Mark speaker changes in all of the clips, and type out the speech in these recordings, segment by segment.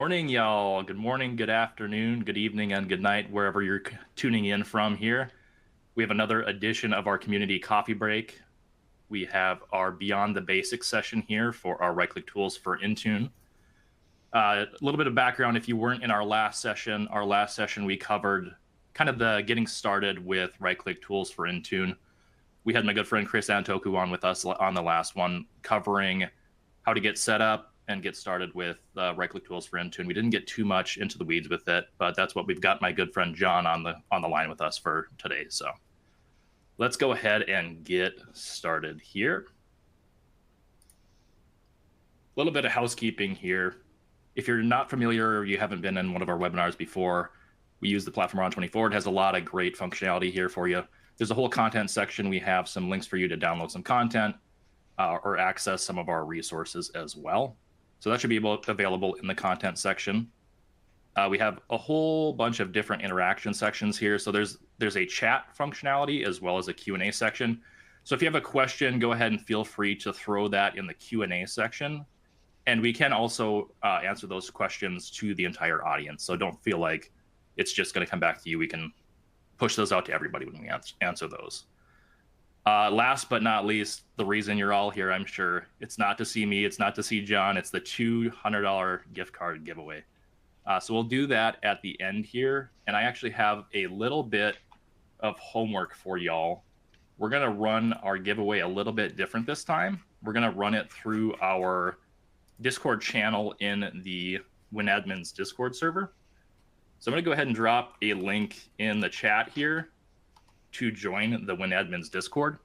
Speaker 1: Morning, y'all. Good morning, good afternoon, good evening, and good night, wherever you're tuning in from here. We have another edition of our community coffee break. We have our Beyond the Basics session here for our right-click tools for Intune. A little bit of background if you weren't in our last session. Our last session, we covered kind of the getting started with right-click tools for Intune. We had my good friend Chris Antoku on with us on the last one, covering how to get set up and get started with right-click tools for Intune. We didn't get too much into the weeds with it, but that's what we've got my good friend John on the line with us for today. So let's go ahead and get started here. A little bit of housekeeping here. If you're not familiar or you haven't been in one of our webinars before, we use the platform on 24. It has a lot of great functionality here for you. There's a whole content section. We have some links for you to download some content or access some of our resources as well. So that should be available in the content section. We have a whole bunch of different interaction sections here. So there's a chat functionality as well as a Q&A section. So if you have a question, go ahead and feel free to throw that in the Q&A section. And we can also answer those questions to the entire audience. So don't feel like it's just going to come back to you. We can push those out to everybody when we answer those. Last but not least, the reason you're all here, I'm sure, it's not to see me, it's not to see John, it's the $200 gift card giveaway. So we'll do that at the end here. And I actually have a little bit of homework for y'all. We're going to run our giveaway a little bit different this time. We're going to run it through our Discord channel in the WinAdmin's Discord server. So I'm going to go ahead and drop a link in the chat here to join the WinAdmin's Discord.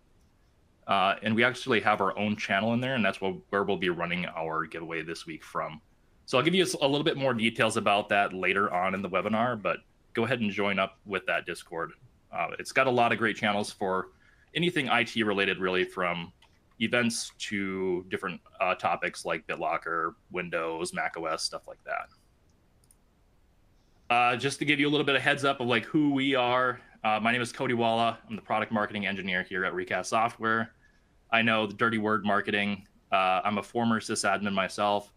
Speaker 1: And we actually have our own channel in there, and that's where we'll be running our giveaway this week from. So I'll give you a little bit more details about that later on in the webinar, but go ahead and join up with that Discord. It's got a lot of great channels for anything IT related, really, from events to different topics like BitLocker, Windows, macOS, stuff like that. Just to give you a little bit of heads up of like who we are, my name is Kody Wolla. I'm the product marketing engineer here at Recast Software. I know the dirty word marketing. I'm a former sysadmin myself.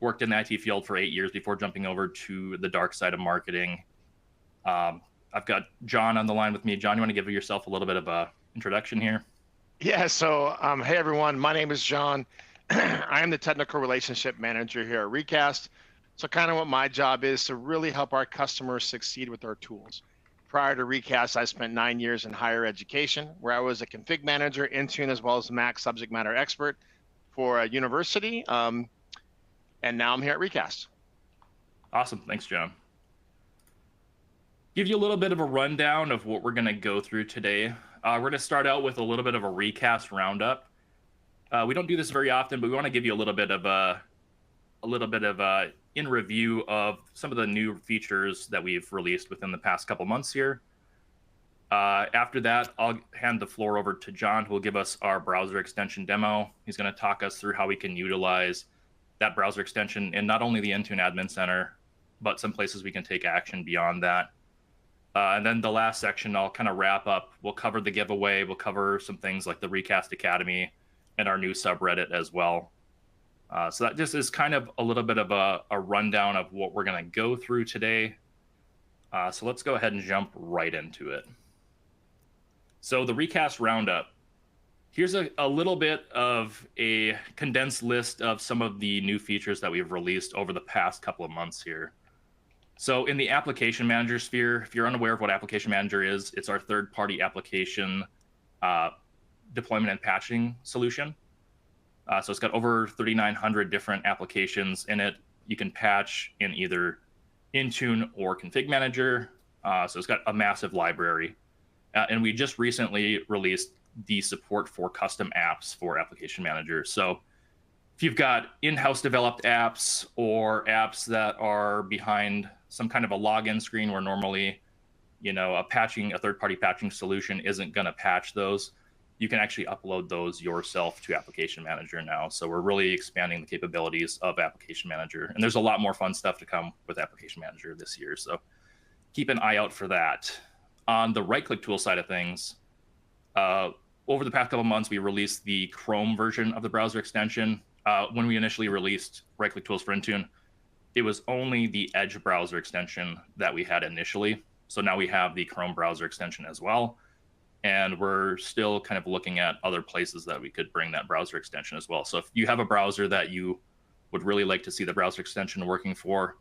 Speaker 1: Worked in the IT field for 8 years before jumping over to the dark side of marketing. I've got John on the line with me. John, you want to give yourself a little bit of a introduction here?
Speaker 2: Yeah, so hey everyone, my name is John. I am the technical relationship manager here at Recast. So kind of what my job is to really help our customers succeed with our tools. Prior to Recast, I spent 9 years in higher education, where I was a config manager, Intune, as well as Mac subject matter expert for a university. And now I'm here at Recast.
Speaker 1: Awesome, thanks, John. Give you a little bit of a rundown of what we're going to go through today. We're going to start out with a little bit of a recast roundup. We don't do this very often, but we want to give you a little bit of in review of some of the new features that we've released within the past couple months here. After that, I'll hand the floor over to John, who will give us our browser extension demo. He's going to talk us through how we can utilize that browser extension in not only the Intune Admin Center, but some places we can take action beyond that. And then the last section, I'll kind of wrap up. We'll cover the giveaway. We'll cover some things like the Recast Academy and our new subreddit as well. So that just is kind of a little bit of a rundown of what we're going to go through today. So let's go ahead and jump right into it. So the Recast Roundup. Here's a little bit of a condensed list of some of the new features that we've released over the past couple of months here. So in the application manager sphere, if you're unaware of what application manager is, it's our third-party application deployment and patching solution. So it's got over 3,900 different applications in it. You can patch in either Intune or Config Manager. So it's got a massive library. And we just recently released the support for custom apps for Application Manager. So if you've got in-house developed apps or apps that are behind some kind of a login screen where normally, a third-party patching solution isn't going to patch those, you can actually upload those yourself to Application Manager now. So we're really expanding the capabilities of Application Manager. And there's a lot more fun stuff to come with Application Manager this year. So keep an eye out for that. On the right-click tool side of things, over the past couple of months, we released the Chrome version of the browser extension. When we initially released right-click tools for Intune, it was only the Edge browser extension that we had initially. So now we have the Chrome browser extension as well. And we're still kind of looking at other places that we could bring that browser extension as well. So if you have a browser that you would really like to see the browser extension working for,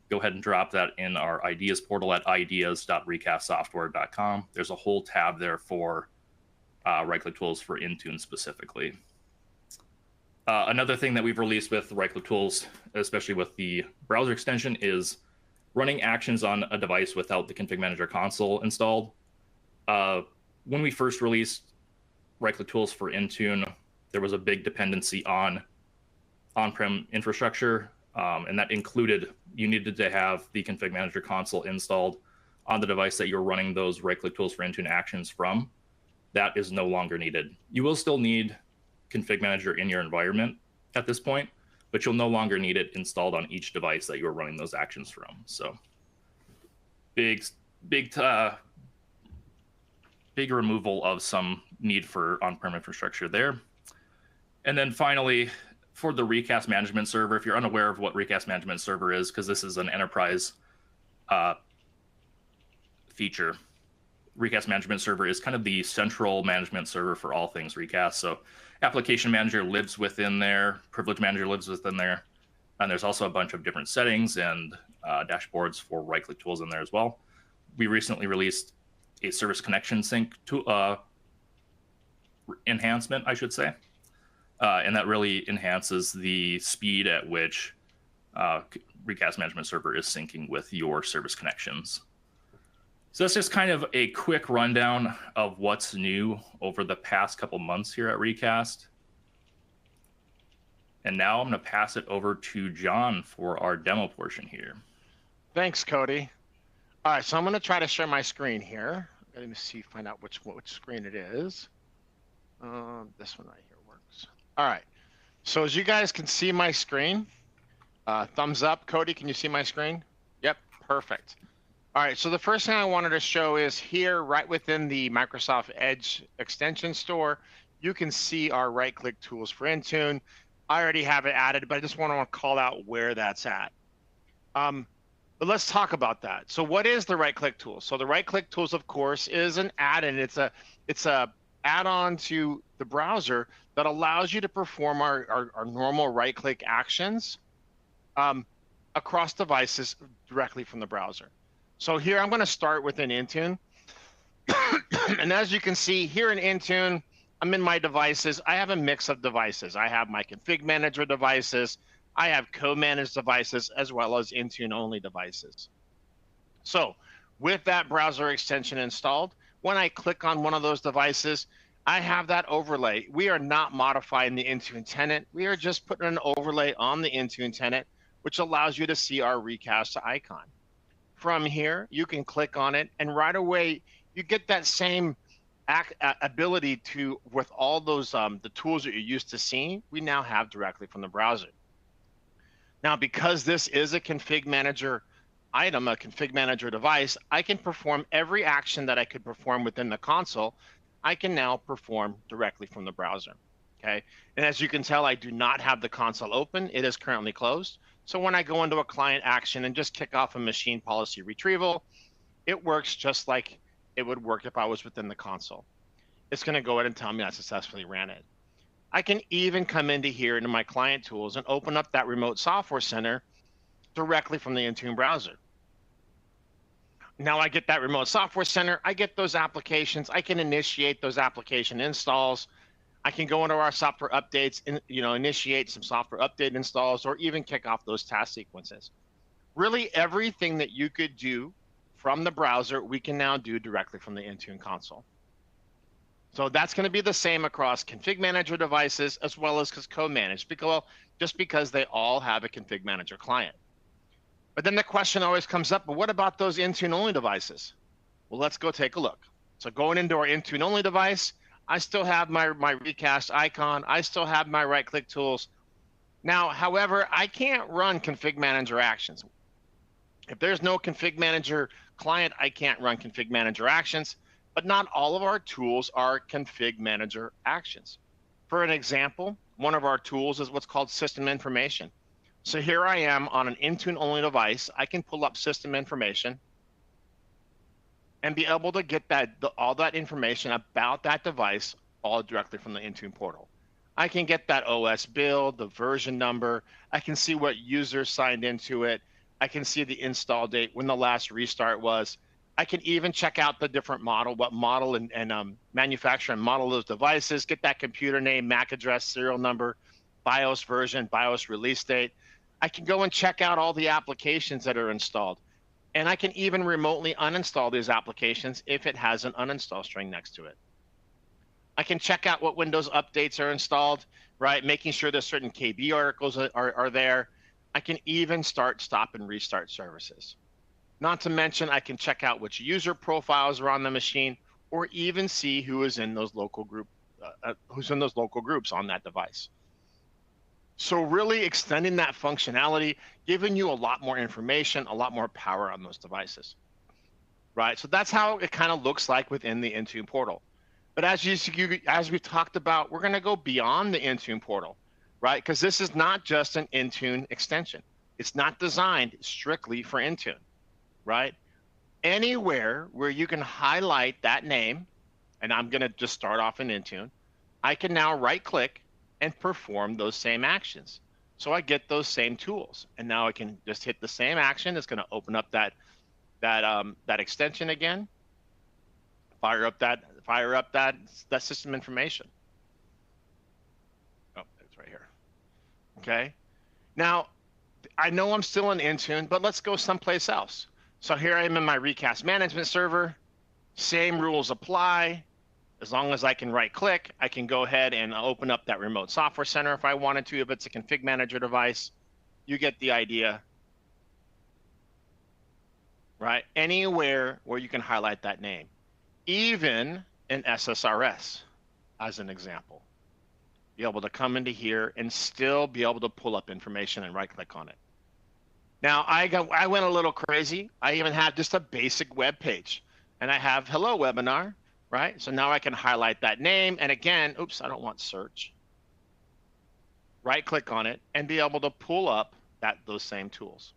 Speaker 1: go ahead and drop that in our ideas portal at ideas.recastsoftware.com. There's a whole tab there for right-click tools for Intune specifically. Another thing that we've released with right-click tools, especially with the browser extension, is running actions on a device without the config manager console installed. When we first released right-click tools for Intune, there was a big dependency on on-prem infrastructure, and that included you needed to have the config manager console installed on the device that you're running those right-click tools for Intune actions from. That is no longer needed. You will still need config manager in your environment at this point, but you'll no longer need it installed on each device that you're running those actions from. So big removal of some need for on-prem infrastructure there. And then finally, for the Recast Management Server, if you're unaware of what Recast Management Server is, because this is an enterprise feature, Recast Management Server is kind of the central management server for all things Recast. So Application Manager lives within there, Privilege Manager lives within there, and there's also a bunch of different settings and dashboards for right-click tools in there as well. We recently released a service connection sync to enhancement, I should say, and that really enhances the speed at which Recast Management Server is syncing with your service connections. So that's just kind of a quick rundown of what's new over the past couple months here at Recast. And now I'm going to pass it over to John for our demo portion here.
Speaker 2: Thanks, Kody. All right, so I'm going to try to share my screen here. Let me see, find out which screen it is. This one right here works. All right, so as you guys can see my screen, thumbs up. Kody, can you see my screen? Yep, perfect. All right, so the first thing I wanted to show is here, right within the Microsoft Edge extension store, you can see our right-click tools for Intune. I already have it added, but I just want to call out where that's at. But let's talk about that. So what is the right-click tool? So the right-click tools, of course, is an add-in. It's a add-on to the browser that allows you to perform our normal right-click actions across devices directly from the browser. So here I'm going to start within Intune. And as you can see here in Intune, I'm in my devices. I have a mix of devices. I have my config manager devices. I have co-managed devices as well as Intune only devices. So with that browser extension installed, when I click on one of those devices, I have that overlay. We are not modifying the Intune tenant. We are just putting an overlay on the Intune tenant, which allows you to see our Recast icon. From here, you can click on it, and right away, you get that same ability to, with all those the tools that you're used to seeing, we now have directly from the browser. Now, because this is a config manager item, a config manager device, I can perform every action that I could perform within the console. I can now perform directly from the browser. Okay, and as you can tell, I do not have the console open. It is currently closed. So when I go into a client action and just kick off a machine policy retrieval, it works just like it would work if I was within the console. It's going to go ahead and tell me I successfully ran it. I can even come into here into my client tools and open up that remote software center directly from the Intune browser. Now I get that remote software center. I get those applications. I can initiate those application installs. I can go into our software updates and initiate some software update installs, or even kick off those task sequences. Really, everything that you could do from the browser, we can now do directly from the Intune console. So that's going to be the same across config manager devices as well as co-managed, just because they all have a config manager client. But then the question always comes up, but what about those Intune only devices? Well, let's go take a look. So going into our Intune only device, I still have my Recast icon. I still have my right-click tools. Now, however, I can't run config manager actions. If there's no config manager client, I can't run config manager actions, but not all of our tools are config manager actions. For an example, one of our tools is what's called system information. So here I am on an Intune only device. I can pull up system information and be able to get all that information about that device all directly from the Intune portal. I can get that OS build, the version number. I can see what users signed into it. I can see the install date, when the last restart was. I can even check out the different model, what model and manufacturer and model of those devices, get that computer name, MAC address, serial number, BIOS version, BIOS release date. I can go and check out all the applications that are installed. And I can even remotely uninstall these applications if it has an uninstall string next to it. I can check out what Windows updates are installed, right? Making sure that certain KB articles are there. I can even start, stop, and restart services. Not to mention, I can check out which user profiles are on the machine, or even see who is in those local groups on that device. So really extending that functionality, giving you a lot more information, a lot more power on those devices, right? So that's how it kind of looks like within the Intune portal. But as we talked about, we're going to go beyond the Intune portal, right? Because this is not just an Intune extension. It's not designed strictly for Intune, right? Anywhere where you can highlight that name, and I'm going to just start off in Intune, I can now right-click and perform those same actions. So I get those same tools, and now I can just hit the same action. It's going to open up that extension again, fire up that system information. Oh, it's right here. Okay. Now, I know I'm still in Intune, but let's go someplace else. So here I am in my Recast management server. Same rules apply. As long as I can right-click, I can go ahead and open up that remote software center if I wanted to, if it's a config manager device. You get the idea, right? Anywhere where you can highlight that name, even in SSRS, as an example. Be able to come into here and still be able to pull up information and right-click on it. Now, I went a little crazy. I even have just a basic web page, and I have hello webinar. Right? So now I can highlight that name. And again, oops, I don't want search. Right click on it and be able to pull up those same tools.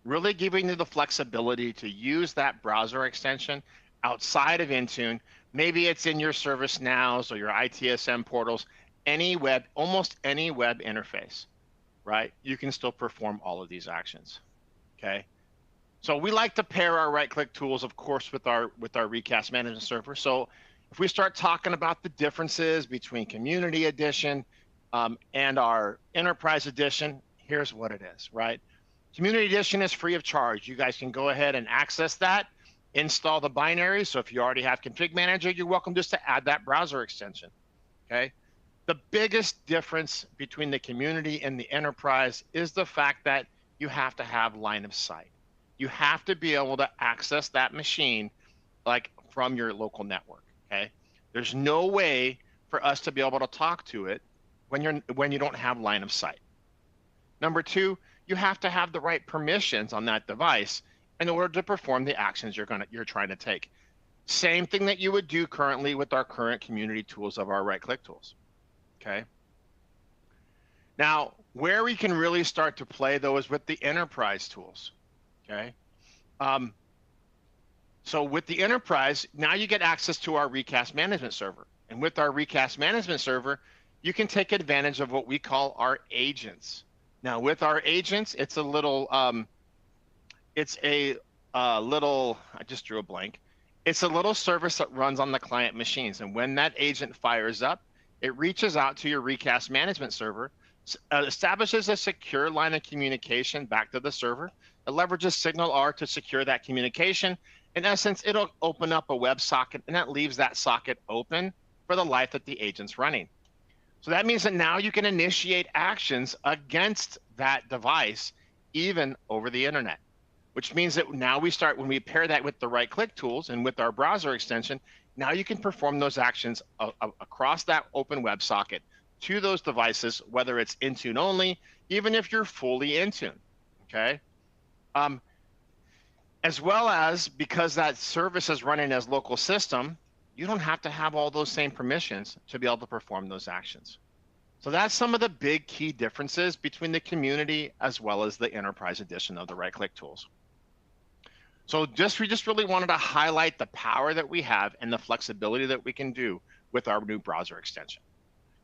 Speaker 2: Really giving you the flexibility to use that browser extension outside of Intune. Maybe it's in your ServiceNows or your ITSM portals, almost any web interface, right? You can still perform all of these actions, okay? So we like to pair our right-click tools, of course, with our Recast management server. So if we start talking about the differences between Community Edition and our Enterprise Edition, here's what it is, right? Community Edition is free of charge. You guys can go ahead and access that, install the binary. So if you already have Config Manager, you're welcome just to add that browser extension, okay? The biggest difference between the Community and the Enterprise is the fact that you have to have line of sight. You have to be able to access that machine like from your local network, okay? There's no way for us to be able to talk to it when you don't have line of sight. Number two, you have to have the right permissions on that device in order to perform the actions you're trying to take. Same thing that you would do currently with our current community tools of our right-click tools, okay? Now, where we can really start to play though is with the enterprise tools. Okay, so with the enterprise, now you get access to our Recast management server. And with our Recast management server, you can take advantage of what we call our agents. Now with our agents, it's a little, I just drew a blank. It's a little service that runs on the client machines. And when that agent fires up, it reaches out to your Recast management server, establishes a secure line of communication back to the server. It leverages SignalR to secure that communication. In essence, it'll open up a web socket, and that leaves that socket open for the life that the agent's running. So that means that now you can initiate actions against that device, even over the internet, which means that now when we pair that with the right-click tools and with our browser extension, now you can perform those actions across that open web socket to those devices, whether it's Intune only, even if you're fully Intune, okay? As well as, because that service is running as local system, you don't have to have all those same permissions to be able to perform those actions. So that's some of the big key differences between the community as well as the enterprise edition of the right-click tools. So we just really wanted to highlight the power that we have and the flexibility that we can do with our new browser extension.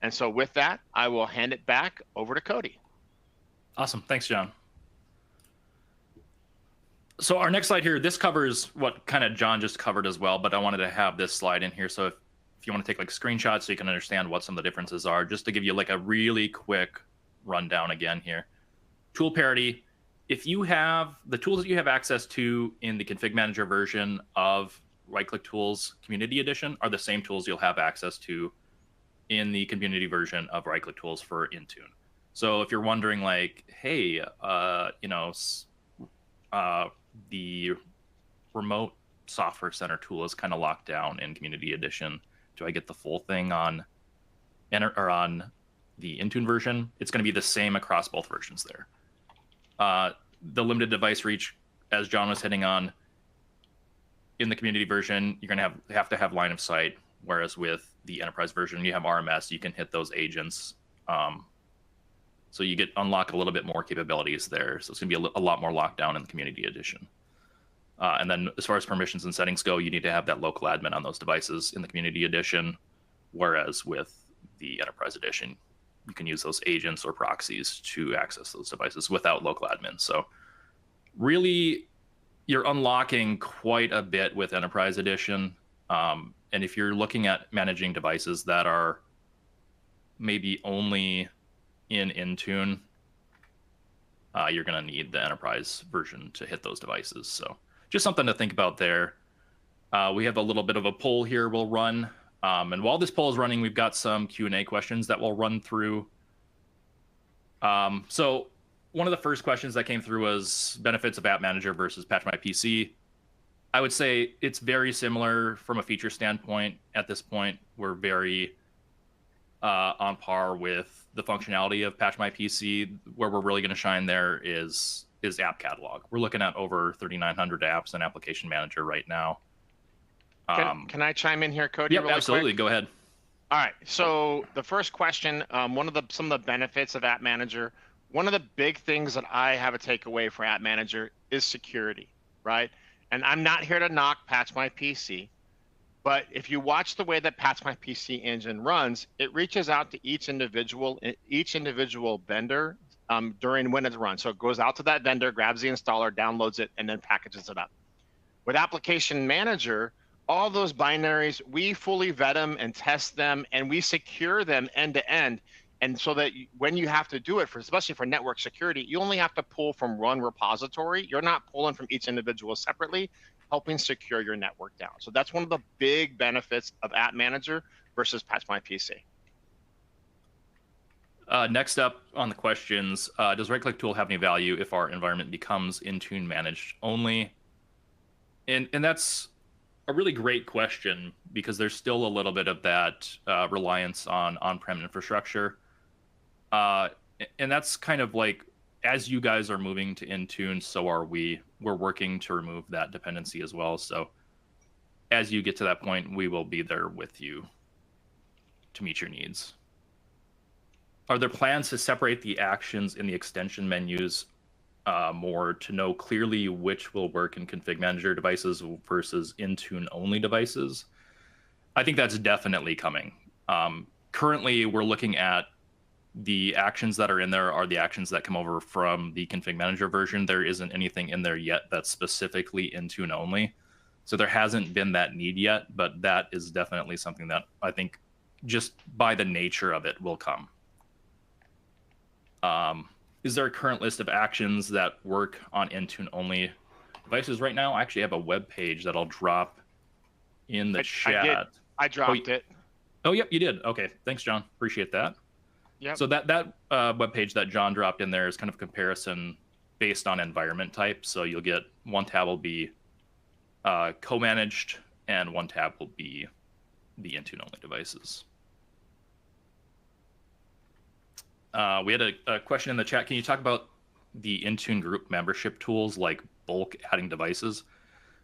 Speaker 2: And so with that, I will hand it back over to Kody.
Speaker 1: Awesome. Thanks, John. So our next slide here, this covers what kind of John just covered as well, but I wanted to have this slide in here. So if you want to take like screenshots so you can understand what some of the differences are, just to give you like a really quick rundown again here. Tool parity. If you have the tools that you have access to in the config manager version of right-click tools community edition are the same tools you'll have access to in the community version of right-click tools for Intune. So if you're wondering like, hey, the remote software center tool is kind of locked down in community edition. Do I get the full thing on the Intune version? It's going to be the same across both versions there. The limited device reach, as John was hitting on, in the community version, you're going to have to have line of sight, whereas with the enterprise version, you have RMS, you can hit those agents. So you unlock a little bit more capabilities there. So it's going to be a lot more lockdown in the community edition. And then as far as permissions and settings go, you need to have that local admin on those devices in the community edition, whereas with the enterprise edition, you can use those agents or proxies to access those devices without local admin. So really, you're unlocking quite a bit with enterprise edition. And if you're looking at managing devices that are maybe only in Intune, you're going to need the enterprise version to hit those devices. So just something to think about there. We have a little bit of a poll here we'll run. And while this poll is running, we've got some Q&A questions that we'll run through. So one of the first questions that came through was benefits of App Manager versus Patch My PC. I would say it's very similar from a feature standpoint. At this point, we're very on par with the functionality of Patch My PC. Where we're really going to shine there is App Catalog. We're looking at over 3,900 apps in Application Manager right now.
Speaker 2: Can I chime in here, Kody?
Speaker 1: Yep,
Speaker 2: really
Speaker 1: absolutely.
Speaker 2: quick?
Speaker 1: Go ahead.
Speaker 2: All right. So the first question, some of the benefits of App Manager. One of the big things that I have a takeaway for App Manager is security, right? And I'm not here to knock Patch My PC, but if you watch the way that Patch My PC engine runs, it reaches out to each individual vendor during when it runs. So it goes out to that vendor, grabs the installer, downloads it, and then packages it up. With Application Manager, all those binaries, we fully vet them and test them, and we secure them end to end. And so that when you have to do it, especially for network security, you only have to pull from one repository. You're not pulling from each individual separately, helping secure your network down. So that's one of the big benefits of App Manager versus Patch My PC.
Speaker 1: Next up on the questions, does right-click tool have any value if our environment becomes Intune managed only? And that's a really great question because there's still a little bit of that reliance on on-prem infrastructure. And that's kind of like, as you guys are moving to Intune, so are we. We're working to remove that dependency as well. So as you get to that point, we will be there with you to meet your needs. Are there plans to separate the actions in the extension menus more to know clearly which will work in config manager devices versus Intune only devices? I think that's definitely coming. Currently, we're looking at the actions that are in there are the actions that come over from the config manager version. There isn't anything in there yet that's specifically Intune only. So there hasn't been that need yet, but that is definitely something that I think just by the nature of it will come. Is there a current list of actions that work on Intune only devices right now? I actually have a web page that I'll drop in the chat.
Speaker 2: I dropped it.
Speaker 1: Oh, yep, you did. Okay, thanks, John. Appreciate that.
Speaker 2: Yep.
Speaker 1: So that web page that John dropped in there is kind of a comparison based on environment type. So you'll get one tab will be co-managed and one tab will be the Intune only devices. We had a question in the chat. Can you talk about the Intune group membership tools like bulk adding devices?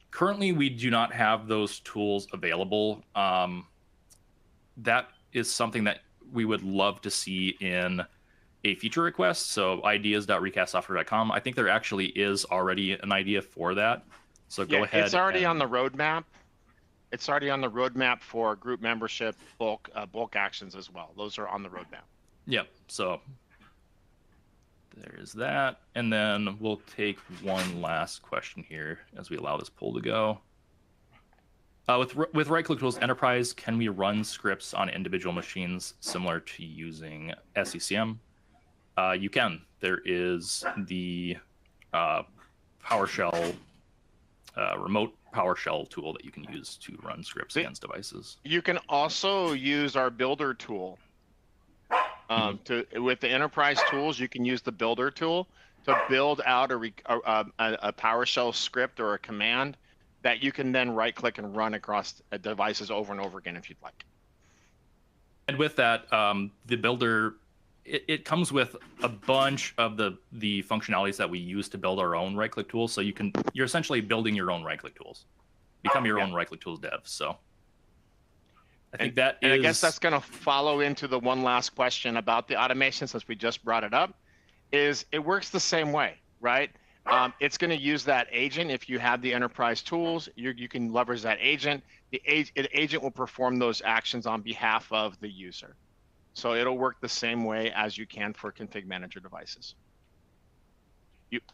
Speaker 1: Currently, we do not have those tools available. That is something that we would love to see in a feature request. So ideas.recastsoftware.com. I think there actually is already an idea for that. So go ahead.
Speaker 2: It's already on the roadmap. It's already on the roadmap for group membership, bulk actions as well. Those are on the roadmap.
Speaker 1: Yep. So there's that. And then we'll take one last question here as we allow this poll to go. With right-click tools enterprise, can we run scripts on individual machines similar to using SCCM? You can. There is the PowerShell remote PowerShell tool that you can use to run scripts against devices.
Speaker 2: You can also use our builder tool. With the enterprise tools, you can use the builder tool to build out a PowerShell script or a command that you can then right-click and run across devices over and over again if you'd like.
Speaker 1: And with that, the builder, it comes with a bunch of the functionalities that we use to build our own right-click tools. So you're essentially building your own right-click tools, become your own right-click tools dev. So I think I
Speaker 2: guess that's going to follow into the one last question about the automation, since we just brought it up. Is it works the same way, right? It's going to use that agent. If you have the enterprise tools, you can leverage that agent. The agent will perform those actions on behalf of the user. So it'll work the same way as you can for config manager devices.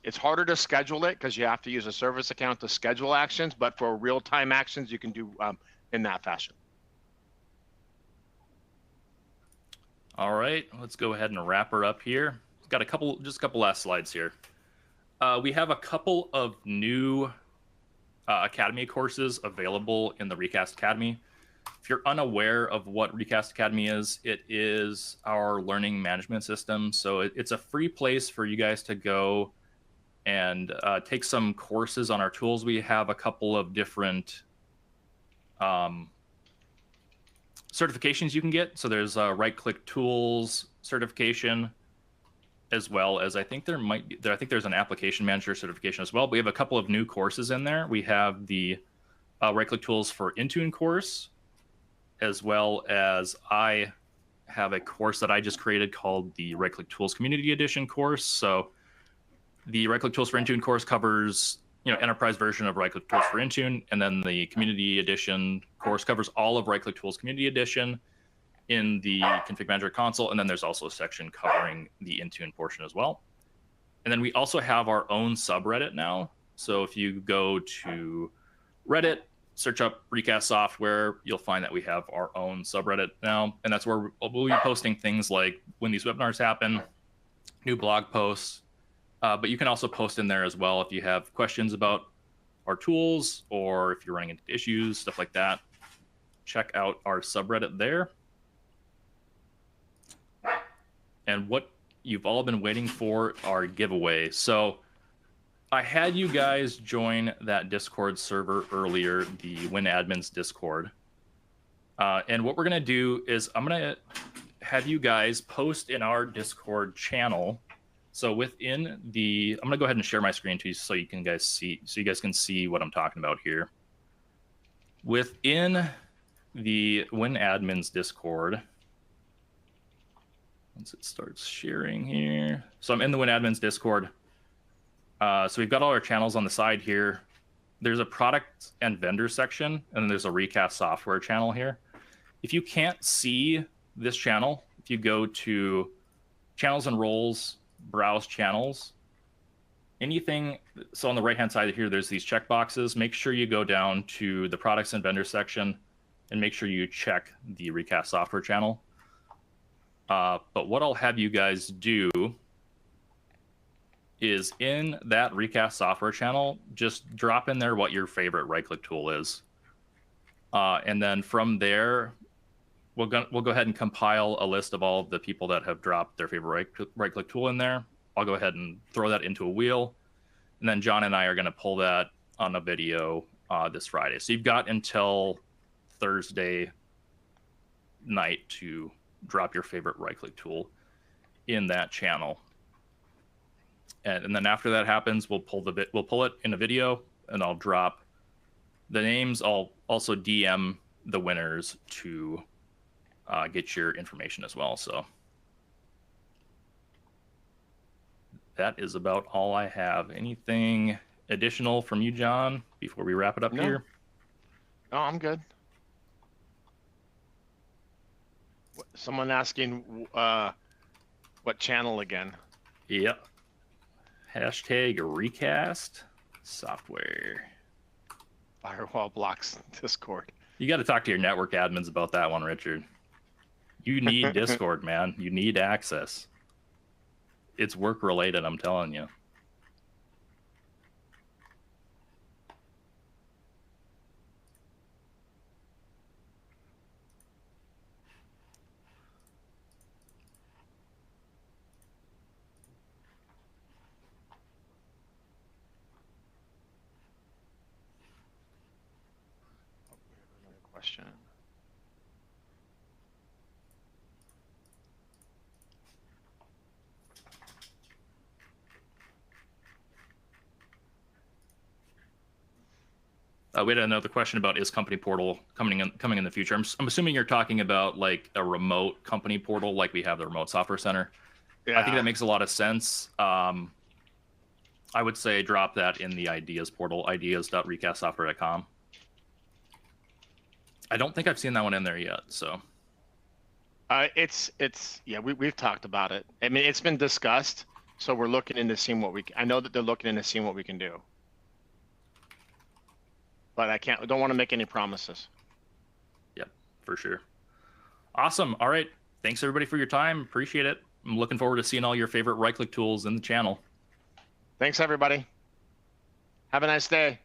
Speaker 2: It's harder to schedule it because you have to use a service account to schedule actions, but for real-time actions, you can do in that fashion.
Speaker 1: All right, let's go ahead and wrap her up here. Got just a couple last slides here. We have a couple of new Academy courses available in the Recast Academy. If you're unaware of what Recast Academy is, it is our learning management system. So it's a free place for you guys to go and take some courses on our tools. We have a couple of different certifications you can get. So there's a right-click tools certification, as well as I think there's an application manager certification as well. But we have a couple of new courses in there. We have the right-click tools for Intune course, as well as I have a course that I just created called the right-click tools community edition course. So the right-click tools for Intune course covers enterprise version of right-click tools for Intune, and then the community edition course covers all of right-click tools community edition in the config manager console, and then there's also a section covering the Intune portion as well. And then we also have our own subreddit now. So if you go to Reddit, search up Recast software, you'll find that we have our own subreddit now, and that's where we'll be posting things like when these webinars happen, new blog posts, but you can also post in there as well if you have questions about our tools or if you're running into issues, stuff like that. Check out our subreddit there. And what you've all been waiting for are giveaways. So I had you guys join that Discord server earlier, the WinAdmins Discord. And what we're going to do is I'm going to have you guys post in our Discord channel. So within I'm going to go ahead and share my screen to you so you guys can see what I'm talking about here. Within the WinAdmins Discord, once it starts sharing here. So I'm in the WinAdmins Discord. So we've got all our channels on the side here. There's a product and vendor section, and then there's a Recast software channel here. If you can't see this channel, if you go to channels and roles, browse channels, anything. So on the right-hand side here, there's these checkboxes. Make sure you go down to the products and vendor section and make sure you check the Recast software channel. But what I'll have you guys do is in that Recast software channel, just drop in there what your favorite right-click tool is. And then from there, we'll go ahead and compile a list of all of the people that have dropped their favorite right-click tool in there. I'll go ahead and throw that into a wheel. And then John and I are going to pull that on a video this Friday. So you've got until Thursday night to drop your favorite right-click tool in that channel. And then after that happens, we'll pull it in a video, and I'll drop the names. I'll also DM the winners to get your information as well. So that is about all I have. Anything additional from you, John, before we wrap it up here?
Speaker 2: No, I'm good. Someone asking what channel again?
Speaker 1: Yep. Hashtag Recast software.
Speaker 2: Firewall blocks Discord.
Speaker 1: You got to talk to your network admins about that one, Richard. You need Discord, man. You need access. It's work related, I'm telling you.
Speaker 2: Question.
Speaker 1: We had another question about is company portal coming in the future. I'm assuming you're talking about like a remote company portal, like we have the remote software center. Yeah. I think that makes a lot of sense. I would say drop that in the ideas portal, ideas.recastsoftware.com. I don't think I've seen that one in there yet. So
Speaker 2: it's yeah, we've talked about it. I mean, it's been discussed. So we're looking into seeing what I know that they're looking into seeing what we can do. But don't want to make any promises.
Speaker 1: Yep, for sure. Awesome. All right. Thanks everybody for your time. Appreciate it. I'm looking forward to seeing all your favorite right-click tools in the channel.
Speaker 2: Thanks everybody. Have a nice day.